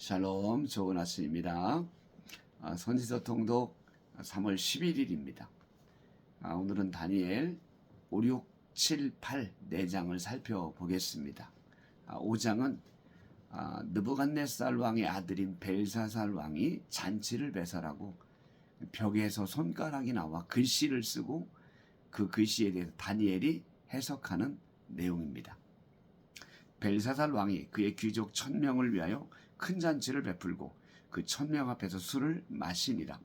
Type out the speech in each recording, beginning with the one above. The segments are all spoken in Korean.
샬롬, 좋은 아침입니다. 선지서 통독 3월 11일입니다. 오늘은 다니엘 5, 6, 7, 8 4장을 살펴보겠습니다. 5장은 느부갓네살 왕의 아들인 벨사살 왕이 잔치를 배설하고 벽에서 손가락이 나와 글씨를 쓰고 그 글씨에 대해서 다니엘이 해석하는 내용입니다. 벨사살 왕이 그의 귀족 1000명을 위하여 큰 잔치를 베풀고 그 1000명 앞에서 술을 마시니라.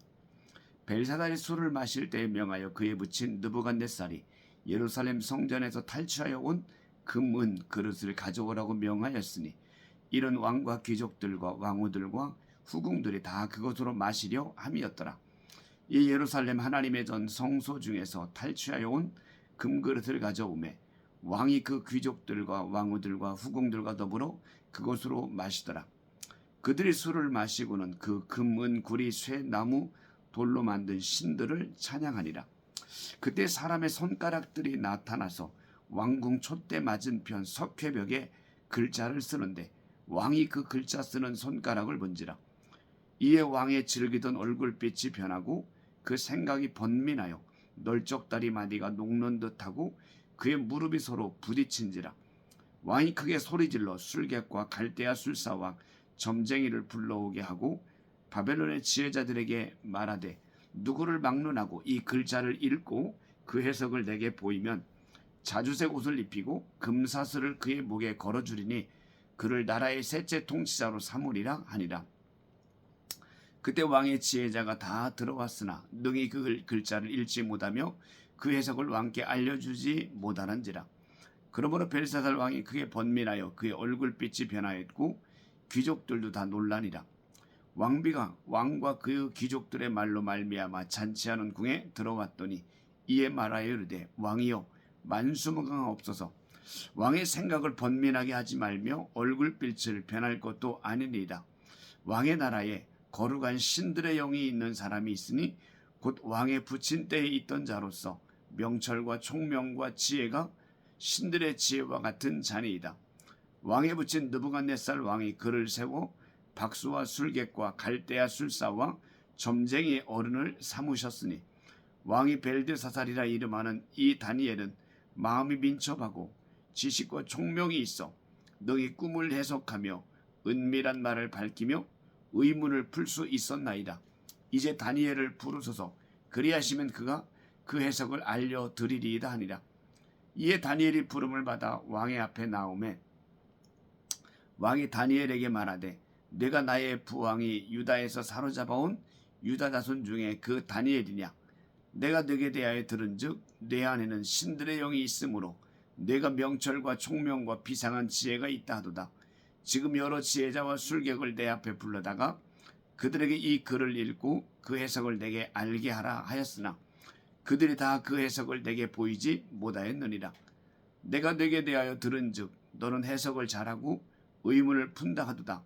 벨사살이 술을 마실 때에 명하여 그에 붙인 느부갓네살이 예루살렘 성전에서 탈취하여 온 금, 은, 그릇을 가져오라고 명하였으니 이런 왕과 귀족들과 왕후들과 후궁들이 다 그것으로 마시려 함이었더라. 이 예루살렘 하나님의 전 성소 중에서 탈취하여 온 금그릇을 가져오매 왕이 그 귀족들과 왕후들과 후궁들과 더불어 그것으로 마시더라. 그들이 술을 마시고는 그 금, 은, 구리, 쇠, 나무, 돌로 만든 신들을 찬양하니라. 그때 사람의 손가락들이 나타나서 왕궁 촛대 맞은편 석회벽에 글자를 쓰는데 왕이 그 글자 쓰는 손가락을 본지라. 이에 왕의 즐기던 얼굴빛이 변하고 그 생각이 번민하여 널쩍다리 마디가 녹는 듯하고 그의 무릎이 서로 부딪힌지라. 왕이 크게 소리질러 술객과 갈대아 술사와 점쟁이를 불러오게 하고 바벨론의 지혜자들에게 말하되 누구를 막론하고 이 글자를 읽고 그 해석을 내게 보이면 자주색 옷을 입히고 금사슬을 그의 목에 걸어주리니 그를 나라의 셋째 통치자로 삼으리라 하니라. 그때 왕의 지혜자가 다 들어왔으나 능히 그 글자를 읽지 못하며 그 해석을 왕께 알려주지 못하는지라. 그러므로 벨사살 왕이 크게 번민하여 그의 얼굴빛이 변하였고 귀족들도 다 놀라니라. 왕비가 왕과 그 귀족들의 말로 말미암아 잔치하는 궁에 들어왔더니 이에 말하여 이르되 왕이여 만수무강하옵소서. 왕의 생각을 번민하게 하지 말며 얼굴빛을 변할 것도 아니니이다. 왕의 나라에 거룩한 신들의 영이 있는 사람이 있으니 곧 왕의 부친 때에 있던 자로서 명철과 총명과 지혜가 신들의 지혜와 같은 자니이다. 왕에 붙인 느부갓네살 왕이 그를 세워 박수와 술객과 갈대아 술사와 점쟁이의 어른을 삼으셨으니 왕이 벨드사살이라 이름하는 이 다니엘은 마음이 민첩하고 지식과 총명이 있어 능히 꿈을 해석하며 은밀한 말을 밝히며 의문을 풀 수 있었나이다. 이제 다니엘을 부르소서. 그리하시면 그가 그 해석을 알려드리리이다 하니라. 이에 다니엘이 부름을 받아 왕의 앞에 나오매 왕이 다니엘에게 말하되 내가 나의 부왕이 유다에서 사로잡아온 유다 자손 중에 그 다니엘이냐. 내가 네게 대하여 들은즉 내 안에는 신들의 영이 있으므로 내가 명철과 총명과 비상한 지혜가 있다 하도다. 지금 여러 지혜자와 술객을 내 앞에 불러다가 그들에게 이 글을 읽고 그 해석을 내게 알게 하라 하였으나 그들이 다 그 해석을 내게 보이지 못하였느니라. 내가 네게 대하여 들은즉 너는 해석을 잘하고 의문을 푼다 하도다.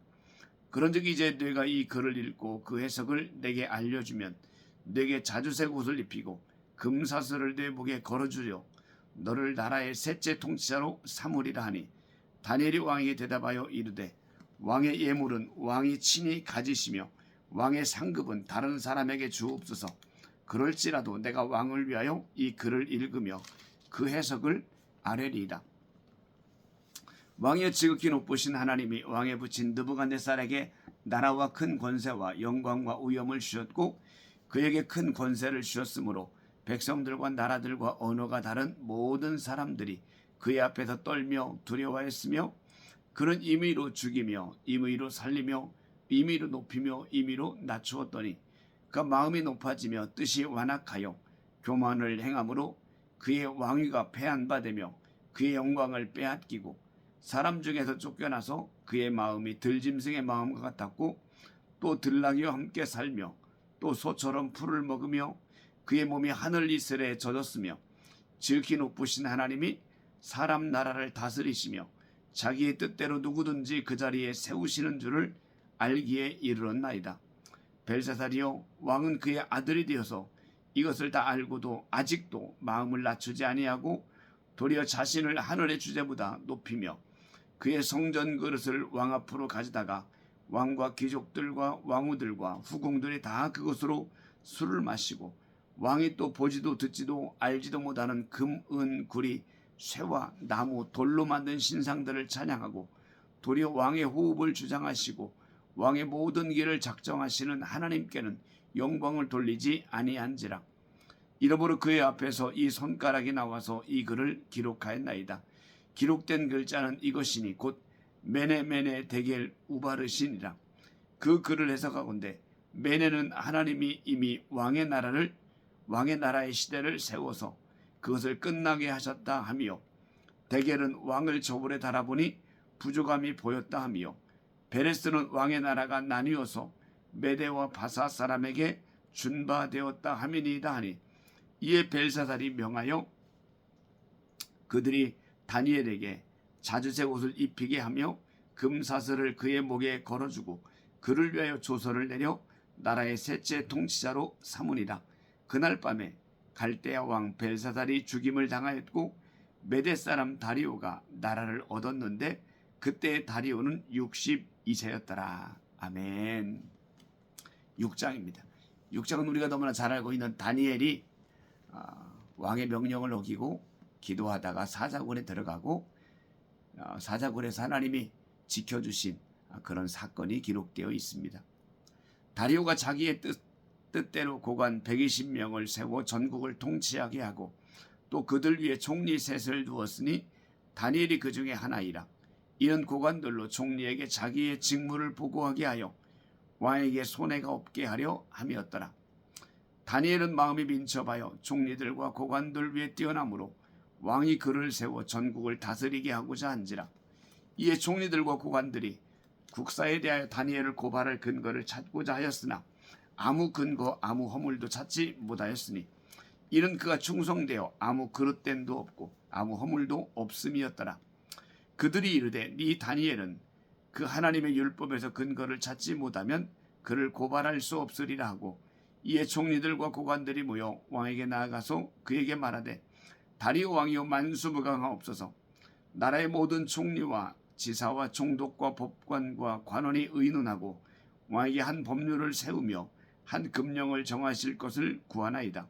그런즉 이제 네가 이 글을 읽고 그 해석을 내게 알려주면 네게 자주색 옷을 입히고 금사슬을 내 목에 걸어주려 너를 나라의 셋째 통치자로 삼으리라 하니 다니엘이 왕에게 대답하여 이르되 왕의 예물은 왕이 친히 가지시며 왕의 상급은 다른 사람에게 주옵소서. 그럴지라도 내가 왕을 위하여 이 글을 읽으며 그 해석을 아뢰리이다. 왕의 지극히 높으신 하나님이 왕에 붙인 느부갓네살에게 나라와 큰 권세와 영광과 위엄을 주셨고 그에게 큰 권세를 주셨으므로 백성들과 나라들과 언어가 다른 모든 사람들이 그의 앞에서 떨며 두려워했으며 그는 임의로 죽이며 임의로 살리며 임의로 높이며 임의로 낮추었더니 그가 마음이 높아지며 뜻이 완악하여 교만을 행함으로 그의 왕위가 패한바되며 그의 영광을 빼앗기고 사람 중에서 쫓겨나서 그의 마음이 들짐승의 마음과 같았고 또 들나귀와 함께 살며 또 소처럼 풀을 먹으며 그의 몸이 하늘 이슬에 젖었으며 지극히 높으신 하나님이 사람 나라를 다스리시며 자기의 뜻대로 누구든지 그 자리에 세우시는 줄을 알기에 이르렀나이다. 벨사살이여 왕은 그의 아들이 되어서 이것을 다 알고도 아직도 마음을 낮추지 아니하고 도리어 자신을 하늘의 주제보다 높이며 그의 성전 그릇을 왕 앞으로 가져다가 왕과 귀족들과 왕후들과 후궁들이 다 그것으로 술을 마시고 왕이 또 보지도 듣지도 알지도 못하는 금, 은, 구리, 쇠와 나무, 돌로 만든 신상들을 찬양하고 도리어 왕의 호흡을 주장하시고 왕의 모든 길을 작정하시는 하나님께는 영광을 돌리지 아니한지라. 이러므로 그의 앞에서 이 손가락이 나와서 이 글을 기록하였나이다. 기록된 글자는 이것이니 곧 메네 데겔 우바르시니라. 그 글을 해석하건대 메네는 하나님이 이미 왕의 나라의 시대를 세워서 그것을 끝나게 하셨다 하며, 데겔은 왕을 저울에 달아보니 부족함이 보였다 하며, 베레스는 왕의 나라가 나뉘어서 메대와 바사 사람에게 준바되었다 함이니이다 하니, 이에 벨사살이 명하여 그들이 다니엘에게 자주색 옷을 입히게 하며 금사슬을 그의 목에 걸어주고 그를 위하여 조서를 내려 나라의 셋째 통치자로 삼으니라. 그날 밤에 갈대아 왕 벨사살이 죽임을 당하였고 메대 사람 다리오가 나라를 얻었는데 그때의 다리오는 62세였더라. 아멘. 6장입니다. 6장은 우리가 너무나 잘 알고 있는 다니엘이 왕의 명령을 어기고 기도하다가 사자굴에 들어가고 사자굴에서 하나님이 지켜주신 그런 사건이 기록되어 있습니다. 다리오가 자기의 뜻대로 고관 120명을 세워 전국을 통치하게 하고 또 그들 위에 총리 셋을 두었으니 다니엘이 그 중에 하나이라. 이런 고관들로 총리에게 자기의 직무를 보고하게 하여 왕에게 손해가 없게 하려 함이었더라. 다니엘은 마음이 민첩하여 총리들과 고관들 위에 뛰어나므로 왕이 그를 세워 전국을 다스리게 하고자 한지라. 이에 총리들과 고관들이 국사에 대하여 다니엘을 고발할 근거를 찾고자 하였으나 아무 근거 아무 허물도 찾지 못하였으니 이는 그가 충성되어 아무 그릇됨도 없고 아무 허물도 없음이었더라. 그들이 이르되 네 다니엘은 그 하나님의 율법에서 근거를 찾지 못하면 그를 고발할 수 없으리라 하고, 이에 총리들과 고관들이 모여 왕에게 나아가서 그에게 말하되 다리오 왕이여 만수무강하옵소서. 나라의 모든 총리와 지사와 총독과 법관과 관원이 의논하고 왕에게 한 법률을 세우며 한 금령을 정하실 것을 구하나이다.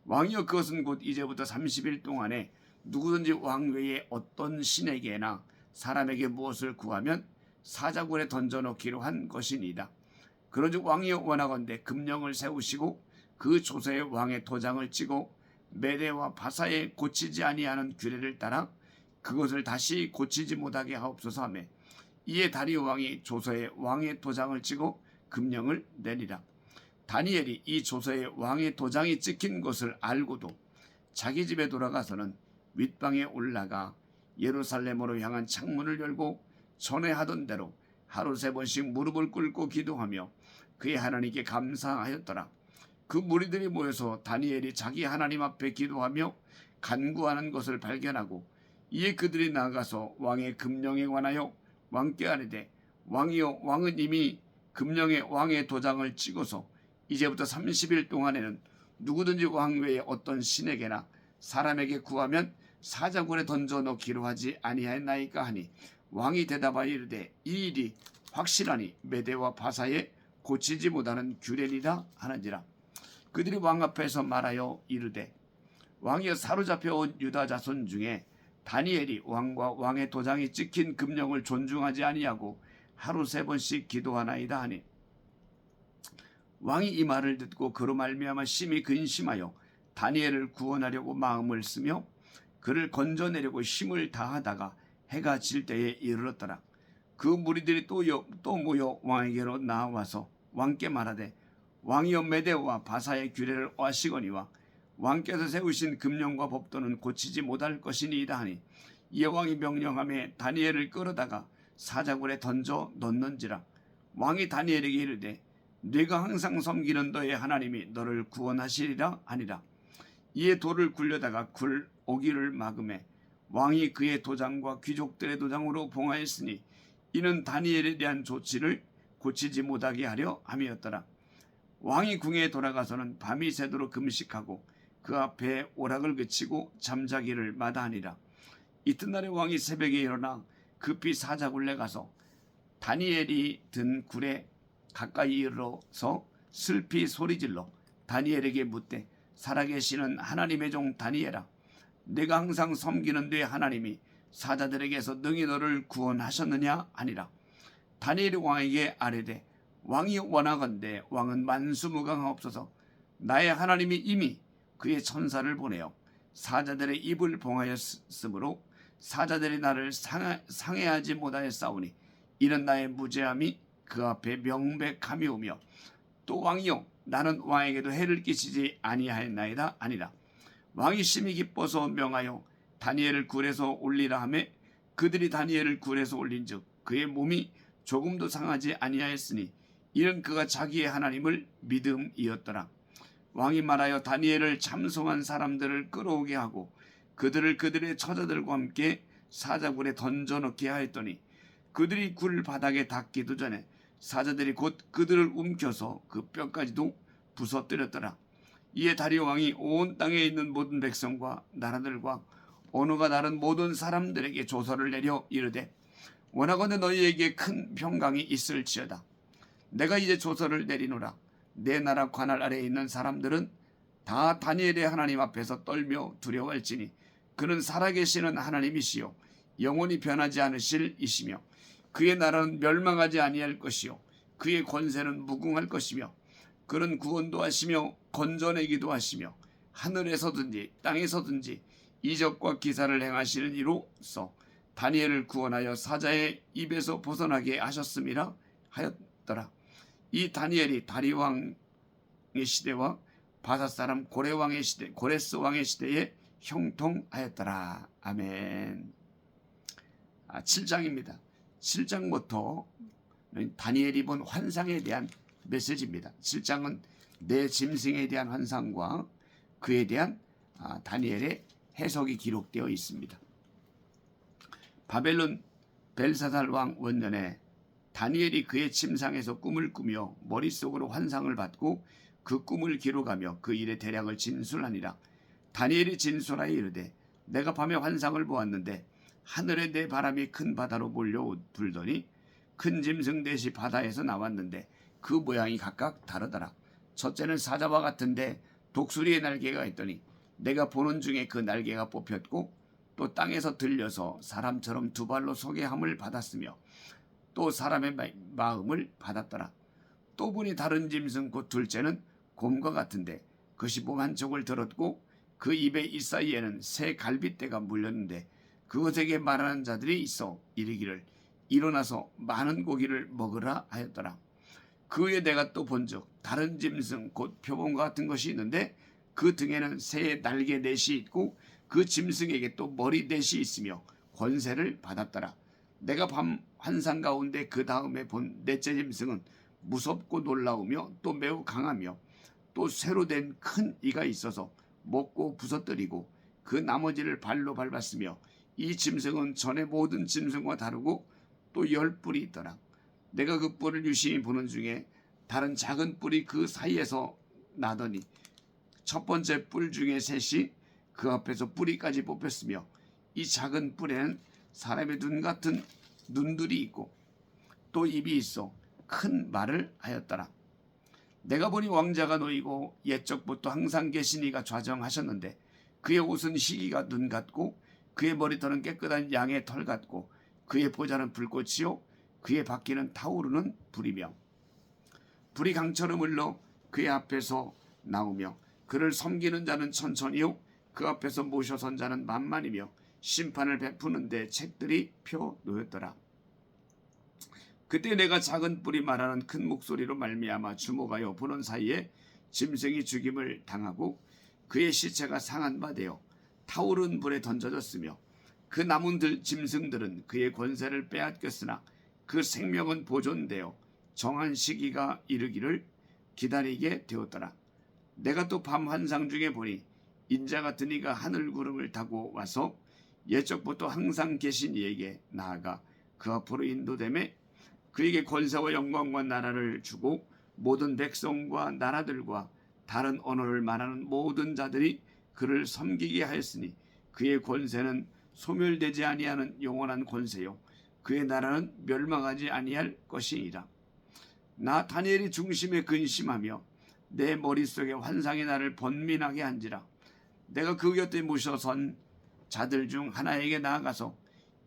왕이여 그것은 곧 이제부터 30일 동안에 누구든지 왕 외에 어떤 신에게나 사람에게 무엇을 구하면 사자굴에 던져넣기로 한 것이니이다. 그런즉 왕이여 원하건대 금령을 세우시고 그 조서에 왕의 도장을 찍어 메대와 바사에 고치지 아니하는 규례를 따라 그것을 다시 고치지 못하게 하옵소서 하매, 이에 다리오 왕이 조서에 왕의 도장을 찍어 금령을 내리라. 다니엘이 이 조서에 왕의 도장이 찍힌 것을 알고도 자기 집에 돌아가서는 윗방에 올라가 예루살렘으로 향한 창문을 열고 전에 하던 대로 하루 3번씩 무릎을 꿇고 기도하며 그의 하나님께 감사하였더라. 그 무리들이 모여서 다니엘이 자기 하나님 앞에 기도하며 간구하는 것을 발견하고, 이에 그들이 나아가서 왕의 금령에 관하여 왕께 아뢰되 왕이여 왕은 이미 금령에 왕의 도장을 찍어서 이제부터 30일 동안에는 누구든지 왕 외에 어떤 신에게나 사람에게 구하면 사자굴에 던져 넣기로 하지 아니하였나이까 하니, 왕이 대답하여 이르되 이 일이 확실하니 메대와 바사에 고치지 못하는 규례니라 하는지라. 그들이 왕 앞에서 말하여 이르되 왕이여 사로잡혀온 유다 자손 중에 다니엘이 왕과 왕의 도장이 찍힌 금령을 존중하지 아니하고 하루 3번씩 기도하나이다 하니, 왕이 이 말을 듣고 그로 말미암아 심히 근심하여 다니엘을 구원하려고 마음을 쓰며 그를 건져내려고 힘을 다하다가 해가 질 때에 이르렀더라. 그 무리들이 또 모여 왕에게로 나와서 왕께 말하되 왕이여 메대와 바사의 규례를 어하시거니와 왕께서 세우신 금령과 법도는 고치지 못할 것이니이다 하니, 이에 왕이 명령하며 다니엘을 끌어다가 사자굴에 던져 넣는지라. 왕이 다니엘에게 이르되 네가 항상 섬기는 너의 하나님이 너를 구원하시리라 하니라. 이에 돌을 굴려다가 굴 오기를 막음에 왕이 그의 도장과 귀족들의 도장으로 봉하였으니 이는 다니엘에 대한 조치를 고치지 못하게 하려 함이었더라. 왕이 궁에 돌아가서는 밤이 새도록 금식하고 그 앞에 오락을 그치고 잠자기를 마다하니라. 이튿날에 왕이 새벽에 일어나 급히 사자굴에 가서 다니엘이 든 굴에 가까이 이르러서 슬피 소리질러 다니엘에게 묻되 살아계시는 하나님의 종 다니엘아, 내가 항상 섬기는 네 하나님이 사자들에게서 능히 너를 구원하셨느냐 하니라. 다니엘이 왕에게 아뢰되 왕이 원하건대 왕은 만수무강하옵소서. 나의 하나님이 이미 그의 천사를 보내어 사자들의 입을 봉하였으므로 사자들이 나를 상해하지 못하였사오니 이는 나의 무죄함이 그 앞에 명백함이오며 또 왕이여 나는 왕에게도 해를 끼치지 아니하였나이다 아니라. 왕이 심히 기뻐서 명하여 다니엘을 굴에서 올리라 하며 그들이 다니엘을 굴에서 올린즉 그의 몸이 조금도 상하지 아니하였으니 이는 그가 자기의 하나님을 믿음이었더라. 왕이 말하여 다니엘을 참송한 사람들을 끌어오게 하고 그들을 그들의 처자들과 함께 사자굴에 던져넣게 하였더니 그들이 굴 바닥에 닿기도 전에 사자들이 곧 그들을 움켜서 그 뼈까지도 부서뜨렸더라. 이에 다리오 왕이 온 땅에 있는 모든 백성과 나라들과 언어가 다른 모든 사람들에게 조서를 내려 이르되 원하건대 너희에게 큰 평강이 있을지어다. 내가 이제 조서를 내리노라. 내 나라 관할 아래에 있는 사람들은 다 다니엘의 하나님 앞에서 떨며 두려워할지니 그는 살아계시는 하나님이시요 영원히 변하지 않으실 이시며 그의 나라는 멸망하지 아니할 것이요 그의 권세는 무궁할 것이며 그는 구원도 하시며 건져내기도 하시며 하늘에서든지 땅에서든지 이적과 기사를 행하시는 이로써 다니엘을 구원하여 사자의 입에서 벗어나게 하셨음이라 하였더라. 이 다니엘이 다리왕의 시대와 바사사람 고레스 왕의 시대에 형통하였더라. 아멘. 7장입니다. 7장부터 다니엘이 본 환상에 대한 메시지입니다. 7장은 내 짐승에 대한 환상과 그에 대한 다니엘의 해석이 기록되어 있습니다. 바벨론 벨사살 왕 원년에 다니엘이 그의 침상에서 꿈을 꾸며 머릿속으로 환상을 받고 그 꿈을 기록하며 그 일의 대략을 진술하니라. 다니엘이 진술하여 이르되 내가 밤에 환상을 보았는데 하늘에 내 바람이 큰 바다로 몰려 불더니 큰 짐승 넷이 바다에서 나왔는데 그 모양이 각각 다르더라. 첫째는 사자와 같은데 독수리의 날개가 있더니 내가 보는 중에 그 날개가 뽑혔고 또 땅에서 들려서 사람처럼 두 발로 서게 함을 받았으며 또 사람의 마음을 받았더라. 또 보니 다른 짐승 곧 둘째는 곰과 같은데 그것이 몸 한쪽을 들었고 그 입의 이사이에는 새 갈빗대가 물렸는데 그것에게 말하는 자들이 있어 이르기를 일어나서 많은 고기를 먹으라 하였더라. 그 후에 내가 또 본즉 다른 짐승 곧 표범과 같은 것이 있는데 그 등에는 새의 날개 넷이 있고 그 짐승에게 또 머리 넷이 있으며 권세를 받았더라. 내가 밤 환상 가운데 그 다음에 본 넷째 짐승은 무섭고 놀라우며 또 매우 강하며 또 쇠로 된 큰 이가 있어서 먹고 부서뜨리고 그 나머지를 발로 밟았으며 이 짐승은 전의 모든 짐승과 다르고 또 10뿔이 있더라. 내가 그 뿔을 유심히 보는 중에 다른 작은 뿔이 그 사이에서 나더니 첫 번째 뿔 중에 셋이 그 앞에서 뿌리까지 뽑혔으며 이 작은 뿔에는 사람의 눈 같은 눈들이 있고 또 입이 있어 큰 말을 하였더라. 내가 보니 왕자가 놓이고 옛적부터 항상 계신 이가 좌정하셨는데 그의 옷은 희기가 눈 같고 그의 머리털은 깨끗한 양의 털 같고 그의 보좌는 불꽃이요 그의 바퀴는 타오르는 불이며 불이 강처럼 흘러 그의 앞에서 나오며 그를 섬기는 자는 천천히요 그 앞에서 모셔선 자는 만만이며 심판을 베푸는데 책들이 펴 놓였더라. 그때 내가 작은 뿔이 말하는 큰 목소리로 말미암아 주목하여 보는 사이에 짐승이 죽임을 당하고 그의 시체가 상한 바 되어 타오른 불에 던져졌으며 그 남은 짐승들은 그의 권세를 빼앗겼으나 그 생명은 보존되어 정한 시기가 이르기를 기다리게 되었더라. 내가 또 밤 환상 중에 보니 인자 같은 이가 하늘 구름을 타고 와서 옛적부터 항상 계신 이에게 나아가 그 앞으로 인도되매 그에게 권세와 영광과 나라를 주고 모든 백성과 나라들과 다른 언어를 말하는 모든 자들이 그를 섬기게 하였으니 그의 권세는 소멸되지 아니하는 영원한 권세요 그의 나라는 멸망하지 아니할 것이니라. 나 다니엘이 중심에 근심하며 내 머릿속에 환상이 나를 번민하게 한지라. 내가 그 곁에 모셔선 자들 중 하나에게 나아가서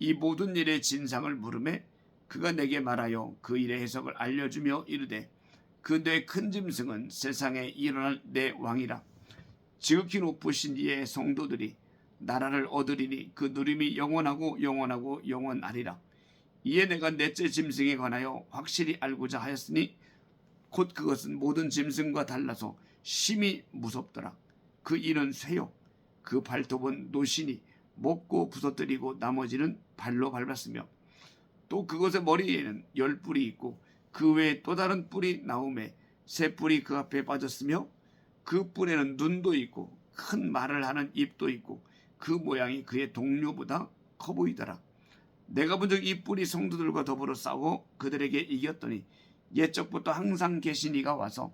이 모든 일의 진상을 물으매 그가 내게 말하여 그 일의 해석을 알려주며 이르되 그 내 큰 짐승은 세상에 일어날 내 왕이라. 지극히 높으신 이의 성도들이 나라를 얻으리니 그 누림이 영원하고 영원하고 영원하리라. 이에 내가 넷째 짐승에 관하여 확실히 알고자 하였으니 곧 그것은 모든 짐승과 달라서 심히 무섭더라. 그 이는 쇠요 그 발톱은 노시니 먹고 부서뜨리고 나머지는 발로 밟았으며 또 그것의 머리에는 10뿔이 있고 그 외에 또 다른 뿔이 나오매 새 뿔이 그 앞에 빠졌으며 그 뿔에는 눈도 있고 큰 말을 하는 입도 있고 그 모양이 그의 동료보다 커 보이더라. 내가 본즉 이 뿔이 성도들과 더불어 싸워 그들에게 이겼더니 옛적부터 항상 계신 이가 와서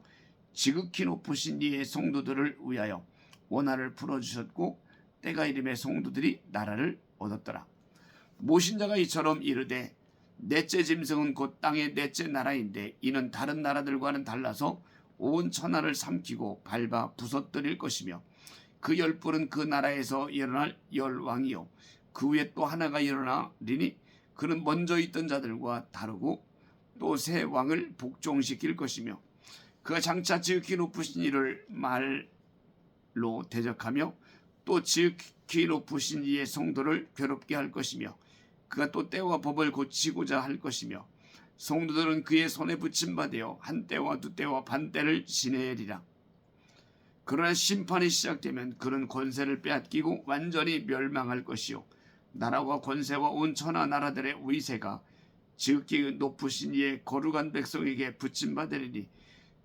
지극히 높으신 이의 성도들을 위하여 원한을 풀어주셨고 때가 이름에 성도들이 나라를 얻었더라. 모신자가 이처럼 이르되 넷째 짐승은 곧 땅의 넷째 나라인데 이는 다른 나라들과는 달라서 온 천하를 삼키고 밟아 부서뜨릴 것이며 그 10뿔은 그 나라에서 일어날 10왕이요 그 위에 또 하나가 일어나리니 그는 먼저 있던 자들과 다르고 또 새 왕을 복종시킬 것이며 그가 장차 지극히 높으신 이를 말로 대적하며 또 지극히 높으신 이의 성도를 괴롭게 할 것이며 그가 또 때와 법을 고치고자 할 것이며 성도들은 그의 손에 붙임받아 한 때와 두 때와 반 때를 지내리라. 그러나 심판이 시작되면 그는 권세를 빼앗기고 완전히 멸망할 것이요 나라와 권세와 온 천하 나라들의 위세가 지극히 높으신 이의 거룩한 백성에게 붙임받으리니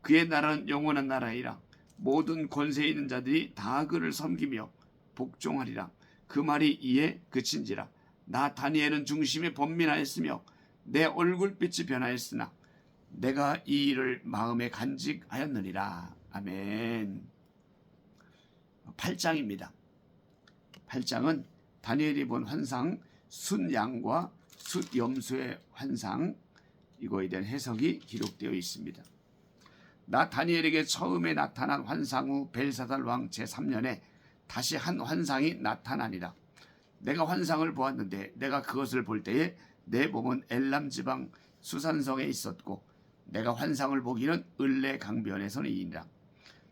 그의 나라는 영원한 나라이라. 모든 권세 있는 자들이 다 그를 섬기며 복종하리라. 그 말이 이에 그친지라. 나 다니엘은 중심에 번민하였으며 내 얼굴빛이 변하였으나 내가 이 일을 마음에 간직하였느니라. 아멘. 8장입니다. 8장은 다니엘이 본 환상 숫양과 숫염소의 환상 이거에 대한 해석이 기록되어 있습니다. 나 다니엘에게 처음에 나타난 환상 후 벨사살 왕 제3년에 다시 한 환상이 나타나니라. 내가 환상을 보았는데 내가 그것을 볼 때에 내 몸은 엘람 지방 수산성에 있었고 내가 환상을 보기는 을레 강변에서니이니라.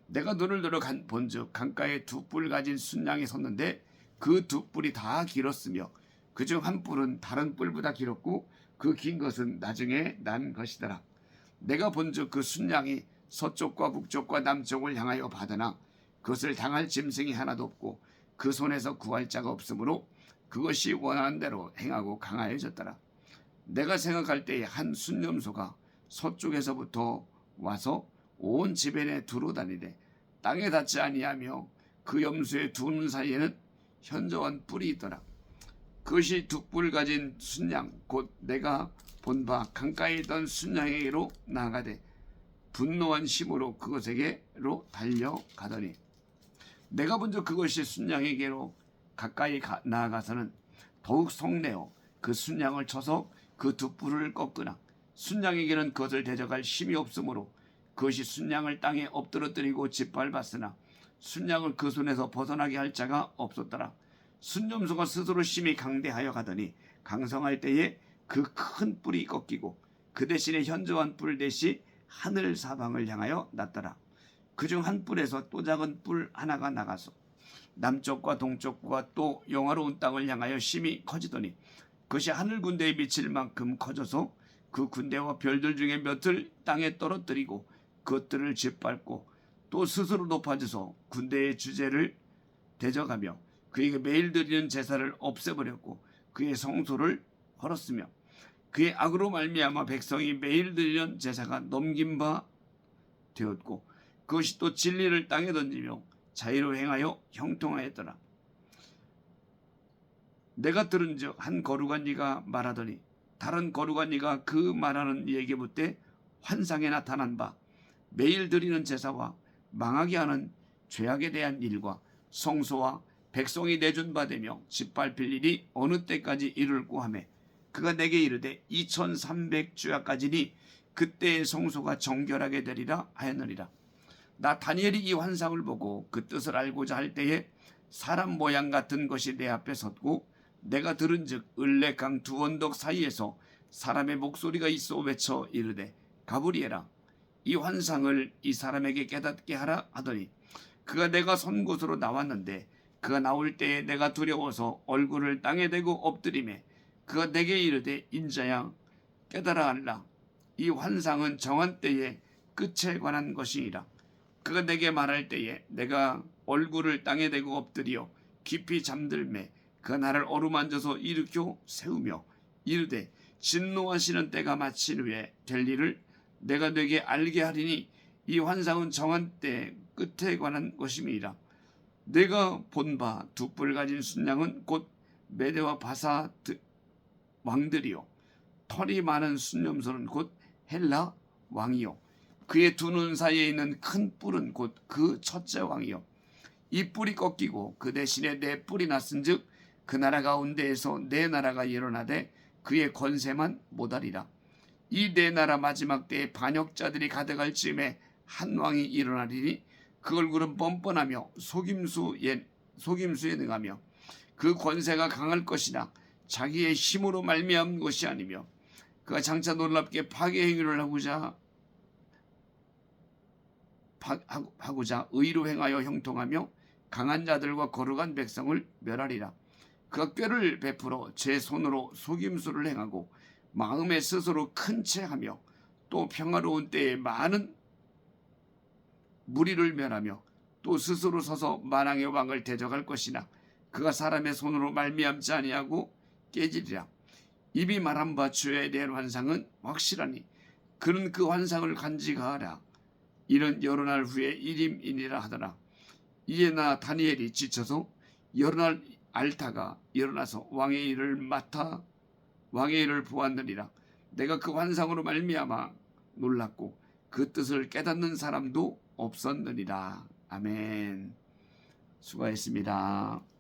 내가 눈을 들어 본즉 강가에 2뿔 가진 순양이 섰는데 그 2뿔이 다 길었으며 그중 한 뿔은 다른 뿔보다 길었고 그 긴 것은 나중에 난 것이더라. 내가 본즉 그 순양이 서쪽과 북쪽과 남쪽을 향하여 받으나 그것을 당할 짐승이 하나도 없고 그 손에서 구할 자가 없으므로 그것이 원하는 대로 행하고 강하여졌더라. 내가 생각할 때에 한 순염소가 서쪽에서부터 와서 온 지변에 두루 다니되 땅에 닿지 아니하며 그 염소의 두 눈 사이에는 현저한 뿔이 있더라. 그것이 2뿔 가진 순양 곧 내가 본 바 강가에 있던 순양에게로 나아가되 분노한 힘으로 그것에게로 달려가더니 내가 본즉 그것이 순양에게로 가까이 나아가서는 더욱 성내어 그 순양을 쳐서 그 2뿔을 꺾으나 순양에게는 그것을 대적할 힘이 없으므로 그것이 순양을 땅에 엎드러뜨리고 짓밟았으나 순양을 그 손에서 벗어나게 할 자가 없었더라. 순염소가 스스로 심히 강대하여 가더니 강성할 때에 그 큰 뿔이 꺾이고 그 대신에 현저한 뿔 대신 하늘 사방을 향하여 났더라. 그중 한 뿔에서 또 작은 뿔 하나가 나가서 남쪽과 동쪽과 또 영화로운 땅을 향하여 심히 커지더니 그것이 하늘 군대에 미칠 만큼 커져서 그 군대와 별들 중에 몇을 땅에 떨어뜨리고 그것들을 짓밟고 또 스스로 높아져서 군대의 주제를 대적하며 그에게 매일 드리는 제사를 없애버렸고 그의 성소를 헐었으며 그의 악으로 말미암아 백성이 매일 드리는 제사가 넘긴 바 되었고 그것이 또 진리를 땅에 던지며 자의로 행하여 형통하였더라. 내가 들은즉 한 거룩한 이가 말하더니 다른 거룩한 이가 그 말하는 이에게 묻되 환상에 나타난 바 매일 드리는 제사와 망하게 하는 죄악에 대한 일과 성소와 백성이 내준 바 되며 짓밟힐 일이 어느 때까지 이룰고 하매 그가 내게 이르되 2300주야까지니 그때의 성소가 정결하게 되리라 하였느니라. 나 다니엘이 이 환상을 보고 그 뜻을 알고자 할 때에 사람 모양 같은 것이 내 앞에 섰고 내가 들은즉 을레강 두 언덕 사이에서 사람의 목소리가 있어 외쳐 이르되 가브리엘아 이 환상을 이 사람에게 깨닫게 하라 하더니 그가 내가 선 곳으로 나왔는데 그가 나올 때에 내가 두려워서 얼굴을 땅에 대고 엎드리매 그가 내게 이르되 인자야 깨달아 알라 이 환상은 정한 때의 끝에 관한 것이니라. 그가 내게 말할 때에 내가 얼굴을 땅에 대고 엎드려 깊이 잠들매 그가 나를 어루만져서 일으켜 세우며 이르되 진노하시는 때가 마친 후에 될 일을 내가 네게 알게 하리니 이 환상은 정한 때 끝에 관한 것임이라. 내가 본 바 두 뿔 가진 순양은 곧 메대와 바사 왕들이요 털이 많은 순념소는 곧 헬라 왕이요 그의 두 눈 사이에 있는 큰 뿔은 곧 그 첫째 왕이요 이 뿔이 꺾이고 그 대신에 네 뿔이 났은즉 그 나라 가운데에서 네 나라가 일어나되 그의 권세만 못하리라. 이 네 나라 마지막 때에 반역자들이 가득할 즈음에 한 왕이 일어나리니 그 얼굴은 뻔뻔하며 속임수에 능하며 그 권세가 강할 것이나 자기의 힘으로 말미암은 것이 아니며 그가 장차 놀랍게 파괴 행위를 하고자 의로 행하여 형통하며 강한 자들과 거룩한 백성을 멸하리라. 그가 꾀를 베풀어 제 손으로 속임수를 행하고 마음에 스스로 큰 채하며 또 평화로운 때에 많은 무리를 멸하며 또 스스로 서서 만왕의 왕을 대적할 것이나 그가 사람의 손으로 말미암지 아니하고 깨지리라. 입이 말한 바 주에 대한 환상은 확실하니 그는 그 환상을 간직하라. 이는 여러 날 후에 일임이니라 하더라. 이에 나 다니엘이 지쳐서 여러 날 앓다가 일어나서 왕의 일을 보았느니라. 내가 그 환상으로 말미암아 놀랐고 그 뜻을 깨닫는 사람도 없었느니라. 아멘. 수고했습니다.